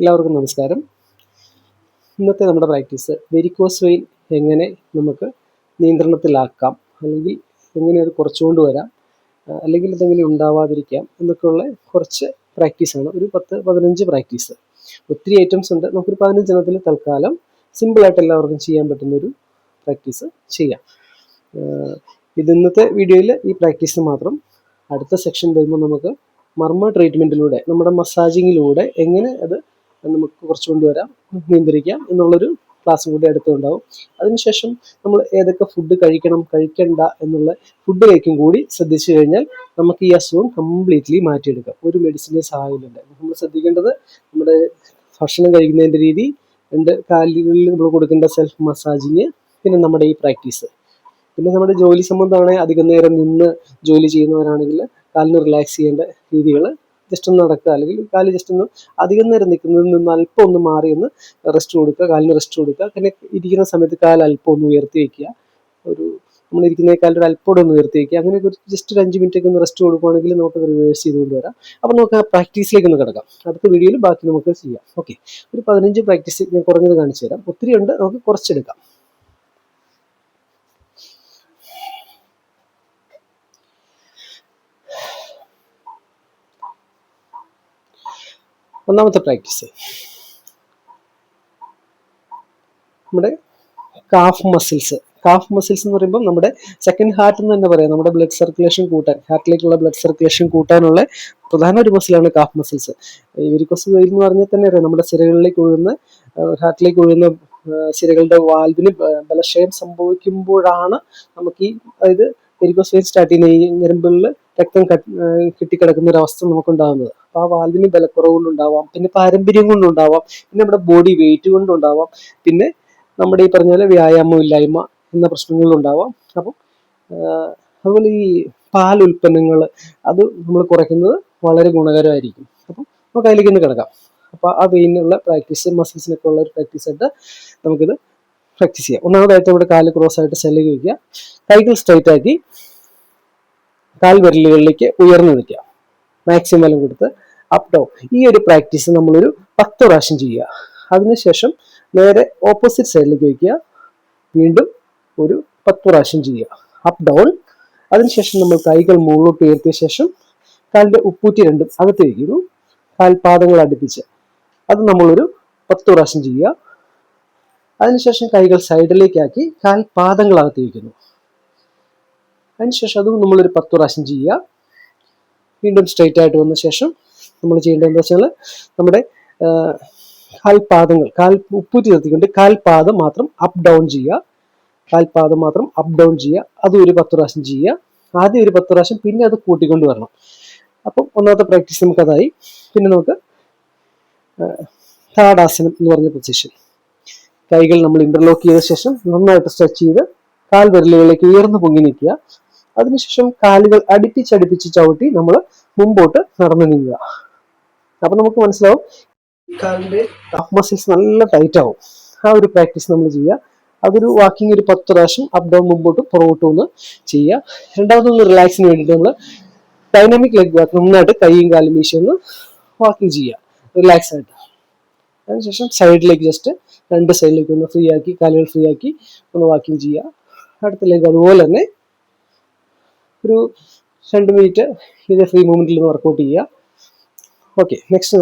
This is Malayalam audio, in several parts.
എല്ലാവർക്കും നമസ്കാരം. ഇന്നത്തെ നമ്മുടെ പ്രാക്ടീസ് വെരിക്കോസ് വെയിൻ എങ്ങനെ നമുക്ക് നിയന്ത്രണത്തിലാക്കാം, അല്ലെങ്കിൽ എങ്ങനെ അത് കുറച്ചുകൊണ്ട് വരാം, അല്ലെങ്കിൽ അതെങ്ങനെ ഉണ്ടാവാതിരിക്കാം എന്നൊക്കെയുള്ള കുറച്ച് പ്രാക്ടീസാണ്. ഒരു 10-15 പ്രാക്ടീസ്. ഒത്തിരി ഐറ്റംസ് ഉണ്ട്. നമുക്കൊരു 15 എണ്ണത്തിൽ തൽക്കാലം സിമ്പിളായിട്ട് എല്ലാവർക്കും ചെയ്യാൻ പറ്റുന്നൊരു പ്രാക്ടീസ് ചെയ്യാം. ഇത് ഇന്നത്തെ വീഡിയോയിൽ ഈ പ്രാക്ടീസ് മാത്രം. അടുത്ത സെക്ഷൻ വരുമ്പോൾ നമുക്ക് മർമ്മ ട്രീറ്റ്മെൻറ്റിലൂടെ, നമ്മുടെ മസാജിങ്ങിലൂടെ എങ്ങനെ അത് നമുക്ക് കുറച്ചുകൊണ്ട് വരാം, നിയന്ത്രിക്കാം എന്നുള്ളൊരു ക്ലാസ്സും കൂടി അടുത്തുണ്ടാവും. അതിനുശേഷം നമ്മൾ ഏതൊക്കെ ഫുഡ് കഴിക്കണം, കഴിക്കണ്ട എന്നുള്ള ഫുഡിലേക്കും കൂടി ശ്രദ്ധിച്ചു കഴിഞ്ഞാൽ നമുക്ക് ഈ അസുഖം കംപ്ലീറ്റ്ലി മാറ്റിയെടുക്കാം. ഒരു മെഡിസിൻ്റെ സഹായമില്ല. നമ്മൾ ശ്രദ്ധിക്കേണ്ടത് നമ്മുടെ ഭക്ഷണം കഴിക്കുന്നതിൻ്റെ രീതി, കാലുകളിൽ നമ്മൾ കൊടുക്കേണ്ട സെൽഫ് മസാജിങ്, പിന്നെ നമ്മുടെ ഈ പ്രാക്ടീസ്. പിന്നെ നമ്മുടെ ജോലി സംബന്ധമാണെങ്കിൽ അധികം നേരം നിന്ന് ജോലി ചെയ്യുന്നവരാണെങ്കിൽ കാലിന് റിലാക്സ് ചെയ്യേണ്ട രീതികൾ, ജസ്റ്റ് ഒന്ന് നടക്കുക, അല്ലെങ്കിൽ കാല് ജസ്റ്റ് ഒന്ന് അധികം നേരം നിൽക്കുന്നതിൽ നിന്ന് അല്പം ഒന്ന് മാറി ഒന്ന് റെസ്റ്റ് കൊടുക്കുക, കാലിന് റെസ്റ്റ് കൊടുക്കുക. പിന്നെ ഇരിക്കുന്ന സമയത്ത് കാല് അല്പം ഒന്ന് ഉയർത്തി വയ്ക്കുക, നമ്മളിരിക്കുന്നേക്കാളും ഒരു അല്പം ഒന്ന് ഉയർത്തി വയ്ക്കുക. അങ്ങനെയൊക്കെ ജസ്റ്റ് ഒരു 5 മിനിറ്റൊക്കെ ഒന്ന് റെസ്റ്റ് കൊടുക്കുകയാണെങ്കിൽ നമുക്ക് റിവേഴ്സ് ചെയ്തുകൊണ്ട് വരാം. അപ്പോൾ നമുക്ക് ആ പ്രാക്ടീസിലേക്ക് ഒന്ന് കിടക്കാം. അടുത്ത വീഡിയോയിൽ ബാക്കി നമുക്ക് ചെയ്യാം. ഓക്കെ, ഒരു 15 പ്രാക്ടീസ് ഞാൻ കുറഞ്ഞത് കാണിച്ചു തരാം. ഒത്തിരി ഉണ്ട്, നമുക്ക് കുറച്ചെടുക്കാം. ഒന്നാമത്തെ പ്രാക്ടീസ് നമ്മുടെ കാഫ് മസിൽസ്. കാഫ് മസിൽസ് എന്ന് പറയുമ്പോൾ നമ്മുടെ സെക്കൻഡ് ഹാർട്ട് എന്ന് തന്നെ പറയാം. നമ്മുടെ ബ്ലഡ് സർക്കുലേഷൻ കൂട്ടാൻ, ഹാർട്ടിലേക്കുള്ള ബ്ലഡ് സർക്കുലേഷൻ കൂട്ടാനുള്ള പ്രധാന ഒരു മസിലാണ് കാഫ് മസിൽസ്. വെരിക്കോസ് വെയിൻ എന്ന് പറഞ്ഞാൽ തന്നെ അറിയാം, നമ്മുടെ സിരകളിലേക്ക് ഒഴുകുന്ന, ഹാർട്ടിലേക്ക് ഒഴുകുന്ന സിരകളുടെ വാൽവിന് ബലക്ഷയം സംഭവിക്കുമ്പോഴാണ് നമുക്ക് ഈ, അതായത് വെരിക്കോസ് വെയിൻ സ്റ്റാർട്ട് ചെയ്യുന്ന ഈ ഞരമ്പുകളിൽ രക്തം കെട്ടിക്കിടക്കുന്ന ഒരു അവസ്ഥ നമുക്കുണ്ടാകുന്നത്. അപ്പോൾ ആ വാൽവിന് ബലക്കുറവ് കൊണ്ടുണ്ടാവാം, പിന്നെ പാരമ്പര്യം കൊണ്ടുണ്ടാവാം, പിന്നെ നമ്മുടെ ബോഡി വെയിറ്റ് കൊണ്ടുണ്ടാവാം, പിന്നെ നമ്മുടെ ഈ പറഞ്ഞ പോലെ വ്യായാമമില്ലായ്മ എന്ന പ്രശ്നങ്ങളുണ്ടാവാം. അപ്പം അതുപോലെ ഈ പാൽ ഉൽപ്പന്നങ്ങൾ അത് നമ്മൾ കുറയ്ക്കുന്നത് വളരെ ഗുണകരമായിരിക്കും. അപ്പം നമുക്ക് അതിലേക്ക് ഒന്ന് കിടക്കാം. അപ്പോൾ ആ വെയിനുള്ള പ്രാക്ടീസ്, മസിൽസിനൊക്കെ ഉള്ള ഒരു പ്രാക്ടീസായിട്ട് നമുക്കിത് പ്രാക്ടീസ് ചെയ്യാം. ഒന്നാമതായിട്ട് ഇവിടെ കാല് ക്രോസ് ആയിട്ട് സെല്ലിലേക്ക് വയ്ക്കുക, കൈകൾ സ്ട്രൈറ്റ് ആക്കി കാൽ വിരലുകളിലേക്ക് ഉയർന്നു നിൽക്കുക, മാക്സിമം ബലം കൊടുത്ത് അപ്പ് ഡൗൺ. ഈ ഒരു പ്രാക്ടീസ് നമ്മളൊരു 10 പ്രാവശ്യം ചെയ്യുക. അതിനുശേഷം നേരെ ഓപ്പോസിറ്റ് സൈഡിലേക്ക് വയ്ക്കുക, വീണ്ടും ഒരു 10 പ്രാവശ്യം ചെയ്യുക, അപ്പ് ഡൗൺ. അതിനുശേഷം നമ്മൾ കൈകൾ മുകളിലോട്ട് ഉയർത്തിയ ശേഷം കാലിൻ്റെ ഉപ്പൂറ്റി രണ്ടും അകത്ത് വയ്ക്കുന്നു, കാൽപാദങ്ങൾ അടുപ്പിച്ച്. അത് നമ്മളൊരു 10 പ്രാവശ്യം ചെയ്യുക. അതിനുശേഷം കൈകൾ സൈഡിലേക്കാക്കി കാൽപാദങ്ങൾ അകത്ത് വയ്ക്കുന്നു. അതിനുശേഷം അതും നമ്മളൊരു 10 പ്രാവശ്യം ചെയ്യുക. വീണ്ടും സ്ട്രെയിറ്റ് ആയിട്ട് വന്ന ശേഷം നമ്മൾ ചെയ്യേണ്ടത് എന്താ വെച്ചാൽ, നമ്മുടെ കാൽപാദങ്ങൾ, ഉപ്പൂറ്റി നിർത്തിക്കൊണ്ട് കാൽപാദം മാത്രം അപ്പ് ഡൗൺ ചെയ്യുക, കാൽപാദം മാത്രം അപ്പ് ഡൗൺ ചെയ്യുക. അതും ഒരു 10 പ്രാവശ്യം ചെയ്യുക. ആദ്യം ഒരു 10 പ്രാവശ്യം, പിന്നെ അത് കൂട്ടിക്കൊണ്ട് വരണം. അപ്പം ഒന്നാമത്തെ പ്രാക്ടീസ് നമുക്കതായി. പിന്നെ നമുക്ക് താടാസനം എന്ന് പറഞ്ഞ പൊസിഷൻ. കൈകൾ നമ്മൾ ഇന്റർലോക്ക് ചെയ്ത ശേഷം നന്നായിട്ട് സ്ട്രെച്ച് ചെയ്ത് കാൽ വിരലുകളിലേക്ക് ഉയർന്നു പൊങ്ങി നിൽക്കുക. അതിനുശേഷം കാലുകൾ അടുപ്പിച്ചടുപ്പിച്ച് ചവിട്ടി നമ്മൾ മുമ്പോട്ട് നടന്നു നീങ്ങുക. അപ്പൊ നമുക്ക് മനസ്സിലാവും കാലിന്റെ കാഫ് മസിൽസ് നല്ല ടൈറ്റ് ആവും. ആ ഒരു പ്രാക്ടീസ് നമ്മൾ ചെയ്യുക. അതൊരു വാക്കിംഗ് ഒരു 10 പ്രാവശ്യം അപ്പ് ഡൗൺ, മുമ്പോട്ടും പുറകോട്ടും ഒന്ന് ചെയ്യുക. രണ്ടാമതൊന്ന് റിലാക്സിന് വേണ്ടിയിട്ട് നമ്മൾ ഡൈനാമിക് ലെഗ് വാക്ക്, നന്നായിട്ട് കൈയും കാലും വീശി ഒന്ന് വാക്കിംഗ് ചെയ്യുക, റിലാക്സ് ആയിട്ട്. അതിനുശേഷം സൈഡിലേക്ക് ജസ്റ്റ് 2 സൈഡിലേക്ക് ഒന്ന് ഫ്രീ ആക്കി, കാലുകൾ ഫ്രീ ആക്കി ഒന്ന് വാക്കിംഗ് ചെയ്യുക. അടുത്ത ലെഗ് അതുപോലെ തന്നെ ഒരു 2 മിനിറ്റ് ഇത് ഫ്രീ മൂവ്മെന്റിൽ നിന്ന് വർക്കൗട്ട് ചെയ്യുക. ഓക്കെ, നെക്സ്റ്റ്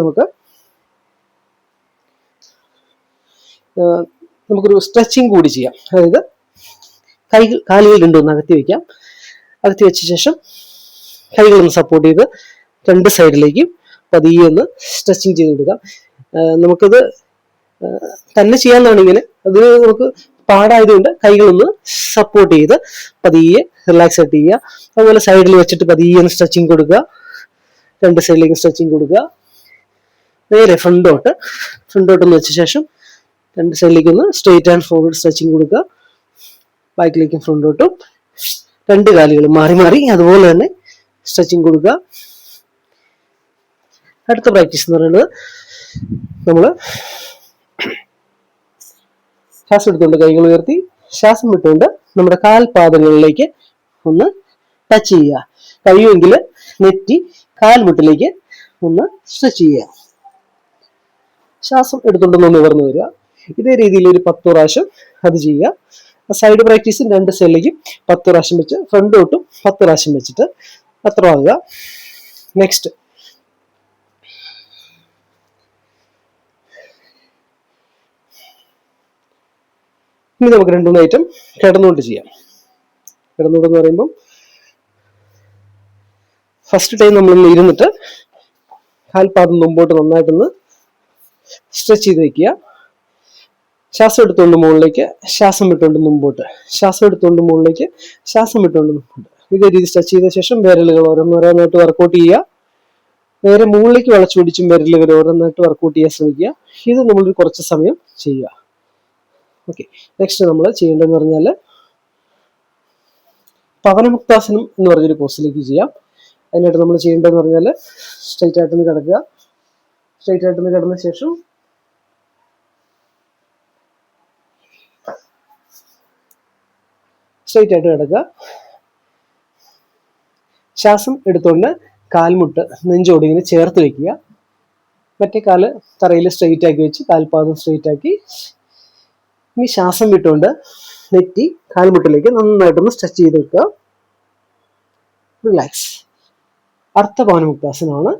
നമുക്കൊരു സ്ട്രെച്ചിങ് കൂടി ചെയ്യാം. അതായത് കാലുകൾ രണ്ടും അകത്തി വയ്ക്കാം. അകത്തി വെച്ച ശേഷം കൈകളൊന്ന് സപ്പോർട്ട് ചെയ്ത് 2 സൈഡിലേക്കും പതിയെ ഒന്ന് സ്ട്രെച്ചിങ് ചെയ്ത് കൊടുക്കാം. നമുക്കത് തന്നെ ചെയ്യാവുന്നതാണ്. ഇങ്ങനെ അത് നമുക്ക് പാടായതുകൊണ്ട് കൈകളൊന്ന് സപ്പോർട്ട് ചെയ്ത് പതിയെ റിലാക്സ് ആയിട്ട് ചെയ്യുക. അതുപോലെ സൈഡിൽ വെച്ചിട്ട് പതിയെ ഒന്ന് സ്ട്രെച്ചിങ് കൊടുക്കുക, 2 സൈഡിലേക്ക് സ്ട്രെച്ചിങ് കൊടുക്കുക. നേരെ ഫ്രണ്ടോട്ടൊന്ന് വെച്ച ശേഷം 2 സൈഡിലേക്ക് ഒന്ന് സ്ട്രെയിറ്റ് ആൻഡ് ഫോർവേഡ് സ്ട്രെച്ചിങ് കൊടുക്കുക. ബാക്കിലേക്കും ഫ്രണ്ടോട്ടും 2 കാലുകളും മാറി മാറി അതുപോലെ തന്നെ സ്ട്രെച്ചിങ് കൊടുക്കുക. അടുത്ത പ്രാക്ടീസ് എന്ന് പറയുന്നത്, നമ്മൾ ശ്വാസം എടുത്തുകൊണ്ട് കൈകൾ ഉയർത്തി, ശ്വാസം വിട്ടുകൊണ്ട് നമ്മുടെ കാൽപാദങ്ങളിലേക്ക് ഒന്ന് ടച്ച് ചെയ്യുക. കഴിയുമെങ്കിൽ നെറ്റി കാൽമുട്ടിലേക്ക് ഒന്ന് സ്ട്രെച്ച് ചെയ്യുക. ശ്വാസം എടുത്തുകൊണ്ടൊന്ന് നിവർന്നു വരിക. ഇതേ രീതിയിൽ ഒരു 10 പ്രാവശ്യം അത് ചെയ്യുക. സൈഡ് പ്രാക്ടീസും 2 സൈഡിലേക്കും 10 പ്രാവശ്യം വെച്ച്, ഫ്രണ്ട് തൊട്ടും 10 പ്രാവശ്യം വെച്ചിട്ട് അത്ര ആകുക. നെക്സ്റ്റ് ഇനി നമുക്ക് 2-3 ഐറ്റം കിടന്നുകൊണ്ട് ചെയ്യാം. കിടന്നുകൊണ്ടെന്ന് പറയുമ്പോൾ ഫസ്റ്റ് ടൈം നമ്മളൊന്ന് ഇരുന്നിട്ട് കാൽപാദം മുമ്പോട്ട് നന്നായിട്ടൊന്ന് സ്ട്രെച്ച് ചെയ്ത് വെക്കുക. ശ്വാസം എടുത്തുകൊണ്ട് മുകളിലേക്ക്, ശ്വാസം വിട്ടുകൊണ്ട് മുമ്പോട്ട്, ശ്വാസം എടുത്തുകൊണ്ട് മുകളിലേക്ക്, ശ്വാസം വിട്ടുകൊണ്ട് മുമ്പോട്ട്. ഇതേ രീതി സ്ട്രെച്ച് ചെയ്ത ശേഷം വിരലുകൾ ഓരോന്നോരോന്നായിട്ട് വർക്കൗട്ട് ചെയ്യുക. നേരെ മുകളിലേക്ക് വളച്ചു പിടിച്ചും വിരലുകൾ ഓരോന്നായിട്ട് വർക്കൗട്ട് ചെയ്യാൻ ശ്രമിക്കുക. ഇത് നമ്മളൊരു കുറച്ച് സമയം ചെയ്യുക. ഓക്കെ, നെക്സ്റ്റ് നമ്മൾ ചെയ്യേണ്ടതെന്ന് പറഞ്ഞാൽ പവനമുക്താസനം എന്ന് പറഞ്ഞൊരു പോസ്റ്റിലേക്ക് ചെയ്യാം. അതിനായിട്ട് നമ്മൾ ചെയ്യേണ്ടതെന്ന് പറഞ്ഞാൽ സ്ട്രൈറ്റ് ആയിട്ടൊന്ന് കിടക്കുക. സ്ട്രൈറ്റ് ആയിട്ടൊന്ന് കിടന്ന ശേഷം സ്ട്രൈറ്റ് ആയിട്ട് കിടക്കുക. ശ്വാസം എടുത്തുകൊണ്ട് കാൽമുട്ട് നെഞ്ചോട് ഇങ്ങനെ ചേർത്ത് വെക്കുക. മറ്റേ കാല് തറയിൽ സ്ട്രെയിറ്റ് ആക്കി വെച്ച് കാൽപാദം സ്ട്രെയിറ്റ് ആക്കി. ഇനി ശ്വാസം വിട്ടുകൊണ്ട് നെറ്റി കാൽമുട്ടിലേക്ക് നന്നായിട്ടൊന്ന് സ്ട്രെച്ച് ചെയ്ത് വെക്കുക. റിലാക്സ്. അർത്ഥപവനമുക്താസനമാണ്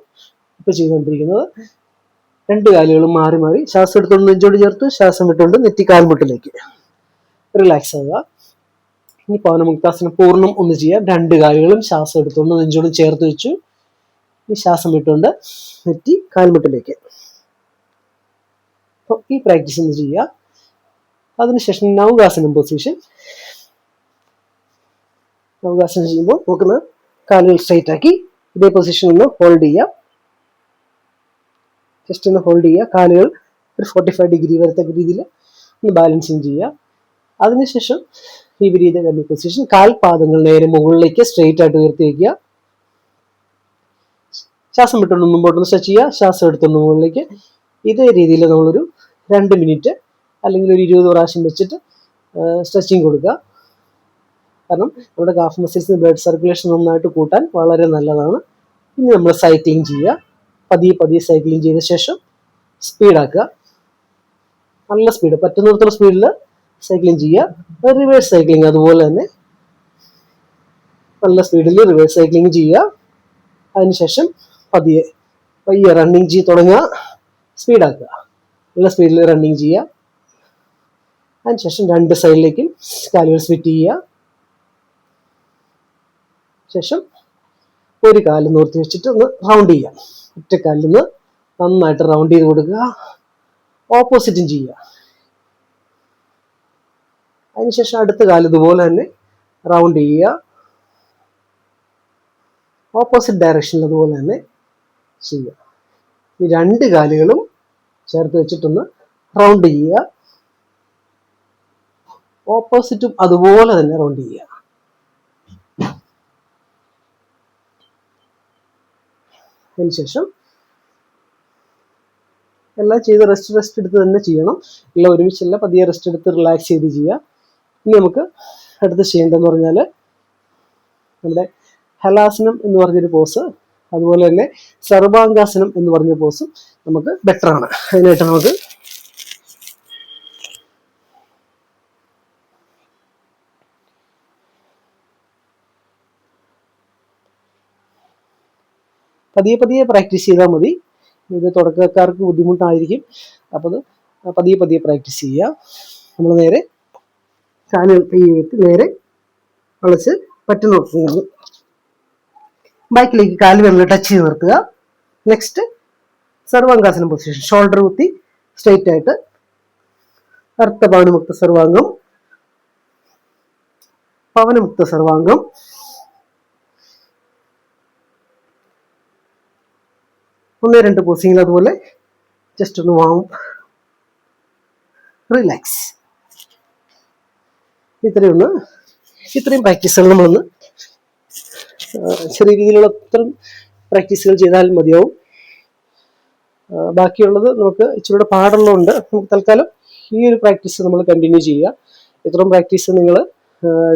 ഇപ്പോൾ ചെയ്തുകൊണ്ടിരിക്കുന്നത്. 2 കാലുകളും മാറി മാറി ശ്വാസം എടുത്തുകൊണ്ട് നെഞ്ചോട് ചേർത്ത്, ശ്വാസം വിട്ടുകൊണ്ട് നെറ്റി കാൽമുട്ടിലേക്ക്. റിലാക്സ് ആവുക. ഇനി പവനമുക്താസനം പൂർണ്ണം ഒന്ന് ചെയ്യാം. 2 കാലുകളും ശ്വാസം എടുത്തുകൊണ്ട് നെഞ്ചോട് ചേർത്ത് വെച്ചു. ഈ ശ്വാസം വിട്ടുകൊണ്ട് നെറ്റി കാൽമുട്ടിലേക്ക്. അപ്പോൾ ഈ പ്രാക്ടീസ് ഒന്ന് ചെയ്യുക. അതിനുശേഷം നൗകാസനം പൊസിഷൻ. നൗകാസനം ചെയ്യുമ്പോൾ നമുക്കൊന്ന് കാലുകൾ സ്ട്രൈറ്റ് ആക്കി ഇതേ പൊസിഷൻ ഒന്ന് ഹോൾഡ് ചെയ്യാം. ജസ്റ്റ് ഒന്ന് ഹോൾഡ് ചെയ്യുക. കാലുകൾ ഒരു 45 ഡിഗ്രി വരത്തക്ക രീതിയിൽ ഒന്ന് ബാലൻസിങ് ചെയ്യുക. അതിനുശേഷം വിപരീത കർമ്മ പൊസിഷൻ. കാൽപാദങ്ങൾ നേരെ മുകളിലേക്ക് സ്ട്രെയിറ്റ് ആയിട്ട് ഉയർത്തി വയ്ക്കുക. ശ്വാസം വിട്ടുകൊണ്ട് മുമ്പോട്ടൊന്ന് സ്ട്രെച്ച് ചെയ്യുക. ശ്വാസം എടുത്തുകൊണ്ട് മുകളിലേക്ക്. ഇതേ രീതിയിൽ നമ്മളൊരു 2 മിനിറ്റ് അല്ലെങ്കിൽ ഒരു 20 പ്രാവശ്യം വെച്ചിട്ട് സ്ട്രെച്ചിങ് കൊടുക്കുക. കാരണം നമ്മുടെ കാഫ് മസിൽസിന് ബ്ലഡ് സർക്കുലേഷൻ നന്നായിട്ട് കൂട്ടാൻ വളരെ നല്ലതാണ്. ഇനി നമ്മൾ സൈക്ലിംഗ് ചെയ്യുക. പതിയെ പതിയെ സൈക്ലിംഗ് ചെയ്ത ശേഷം സ്പീഡാക്കുക. നല്ല സ്പീഡ്, പറ്റുന്നിടത്തോളം സ്പീഡിൽ സൈക്ലിംഗ് ചെയ്യുക. റിവേഴ്സ് സൈക്ലിംഗ് അതുപോലെ തന്നെ നല്ല സ്പീഡിൽ റിവേഴ്സ് സൈക്ലിംഗ് ചെയ്യുക. അതിനുശേഷം പതിയെ റണ്ണിങ് ചെയ്ത് തുടങ്ങുക. സ്പീഡാക്കുക. നല്ല സ്പീഡിൽ റണ്ണിങ് ചെയ്യുക. അതിനുശേഷം 2 സൈഡിലേക്കും കാലുകൾ സ്വിറ്റ് ചെയ്യുക. ശേഷം ഒരു കാല് നിർത്തി വെച്ചിട്ട് ഒന്ന് റൗണ്ട് ചെയ്യുക. ഒറ്റ കാലിൽ നിന്ന് നന്നായിട്ട് റൗണ്ട് ചെയ്ത് കൊടുക്കുക. ഓപ്പോസിറ്റും ചെയ്യുക. അതിനുശേഷം അടുത്ത കാല് ഇതുപോലെ തന്നെ റൗണ്ട് ചെയ്യുക. ഓപ്പോസിറ്റ് ഡയറക്ഷനിൽ അതുപോലെ തന്നെ ചെയ്യുക. ഈ 2 കാലുകളും ചേർത്ത് വെച്ചിട്ടൊന്ന് റൗണ്ട് ചെയ്യുക. ഓപ്പോസിറ്റും അതുപോലെ തന്നെ റൗണ്ട് ചെയ്യുക. അതിനുശേഷം എല്ലാം ചെയ്ത് റെസ്റ്റ് എടുത്ത് തന്നെ ചെയ്യണം. എല്ലാം ഒരുമിച്ചല്ല, പതിയെ റെസ്റ്റ് എടുത്ത് റിലാക്സ് ചെയ്ത് ചെയ്യുക. ഇനി നമുക്ക് അടുത്ത് ചെയ്യേണ്ടതെന്ന് പറഞ്ഞാൽ നമ്മുടെ ഹലാസനം എന്ന് പറഞ്ഞൊരു പോസ്, അതുപോലെ തന്നെ സർവാംഗാസനം എന്ന് പറഞ്ഞ പോസും നമുക്ക് ബെറ്റർ ആണ്. അതിനായിട്ട് നമുക്ക് പതിയെ പതിയെ പ്രാക്ടീസ് ചെയ്താൽ മതി. ഇത് തുടക്കക്കാർക്ക് ബുദ്ധിമുട്ടായിരിക്കും. അപ്പോൾ അത് പതിയെ പതിയെ പ്രാക്ടീസ് ചെയ്യുക. നമ്മൾ നേരെ കാലുകൾ നേരെ വളച്ച് പറ്റുന്ന ബാക്കിലേക്ക് കാലുകളിൽ ടച്ച് ചെയ്ത് നിർത്തുക. Next Sarvangasana position. ഷോൾഡർ കുത്തി സ്ട്രെയിറ്റ് ആയിട്ട് അർത്ഥപവനമുക്ത സർവാംഗം, പവനമുക്ത സർവാംഗം. ഒന്ന് 2 പോസിങ്ങൾ അതുപോലെ ജസ്റ്റ് ഒന്ന് വാം, റിലാക്സ്. ഇത്രയും പ്രാക്ടീസുകൾ നമ്മളൊന്ന് ചെറിയ രീതിയിലുള്ള ഇത്രയും പ്രാക്ടീസുകൾ ചെയ്താൽ മതിയാവും. ബാക്കിയുള്ളത് നമുക്ക് ഇച്ചിരി പാടുള്ളതുകൊണ്ട് നമുക്ക് തൽക്കാലം ഈ ഒരു പ്രാക്ടീസ് നമ്മൾ കണ്ടിന്യൂ ചെയ്യുക. ഇത്രയും പ്രാക്ടീസ് നിങ്ങൾ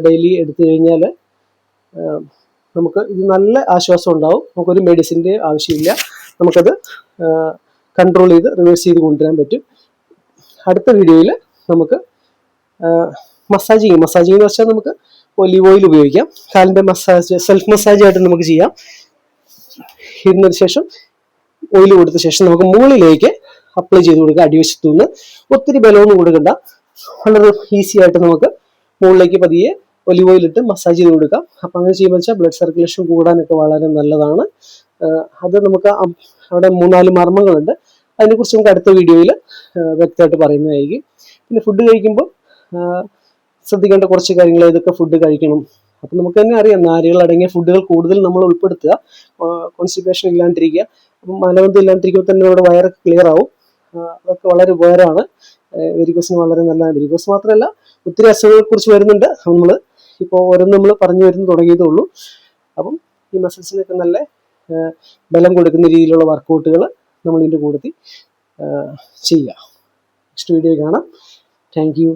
ഡെയിലി എടുത്തു കഴിഞ്ഞാൽ നമുക്ക് ഇത് നല്ല ആശ്വാസം ഉണ്ടാവും. നമുക്കൊരു മെഡിസിൻ്റെ ആവശ്യമില്ല. നമുക്കത് കൺട്രോൾ ചെയ്ത് റിവേഴ്സ് ചെയ്ത് കൊണ്ടുവരാൻ പറ്റും. അടുത്ത വീഡിയോയിൽ നമുക്ക് മസാജിങ് എന്ന് വെച്ചാൽ നമുക്ക് ഒലിവ് ഓയിൽ ഉപയോഗിക്കാം. കാലിൻ്റെ മസാജ് സെൽഫ് മസാജ് ആയിട്ട് നമുക്ക് ചെയ്യാം. ഇതിനു ശേഷം ഓയിൽ കൊടുത്ത ശേഷം നമുക്ക് മുകളിലേക്ക് അപ്ലൈ ചെയ്ത് കൊടുക്കുക. അടിവശത്തു നിന്ന് ഒത്തിരി ബലമൊന്നും കൊടുക്കണ്ട, വളരെ ഈസി ആയിട്ട് നമുക്ക് മുകളിലേക്ക് പതിയെ ഒലിവ് ഓയിൽ ഇട്ട് മസാജ് ചെയ്ത് കൊടുക്കാം. അപ്പം അങ്ങനെ ചെയ്യുമ്പോൾ വെച്ചാൽ ബ്ലഡ് സർക്കുലേഷൻ കൂടാനൊക്കെ വളരെ നല്ലതാണ്. അത് നമുക്ക് അവിടെ 3-4 മർമ്മങ്ങളുണ്ട്. അതിനെക്കുറിച്ച് നമുക്ക് അടുത്ത വീഡിയോയിൽ വ്യക്തമായിട്ട് പറയുന്നതായിരിക്കും. പിന്നെ ഫുഡ് കഴിക്കുമ്പോൾ ശ്രദ്ധിക്കേണ്ട കുറച്ച് കാര്യങ്ങൾ, ഏതൊക്കെ ഫുഡ് കഴിക്കണം. അപ്പം നമുക്ക് തന്നെ അറിയാം, നാരുകൾ അടങ്ങിയ ഫുഡുകൾ കൂടുതൽ നമ്മൾ ഉൾപ്പെടുത്തുക, കോൺസ്റ്റിപ്പേഷൻ ഇല്ലാണ്ടിരിക്കുക. അപ്പം മലബന്ധം ഇല്ലാണ്ടിരിക്കുമ്പോൾ തന്നെ നമ്മുടെ വയറൊക്കെ ക്ലിയർ ആവും. അതൊക്കെ വളരെ ഉപകാരമാണ്. വെരിക്കോസിന് വളരെ നല്ലതാണ്. വെരിക്കോസ് മാത്രമല്ല, ഒത്തിരി അസുഖങ്ങളെ കുറിച്ച് വരുന്നുണ്ട്. നമ്മൾ ഇപ്പോൾ ഓരോന്ന് നമ്മൾ പറഞ്ഞു വരുന്നു തുടങ്ങിയതേ ഉള്ളൂ. അപ്പം ഈ മസിൽസിനൊക്കെ നല്ല ബലം കൊടുക്കുന്ന രീതിയിലുള്ള വർക്കൗട്ടുകൾ നമ്മൾ ഇതിൻ്റെ കൂട്ടത്തിൽ ചെയ്യുക. നെക്സ്റ്റ് വീഡിയോ കാണാം. Thank you.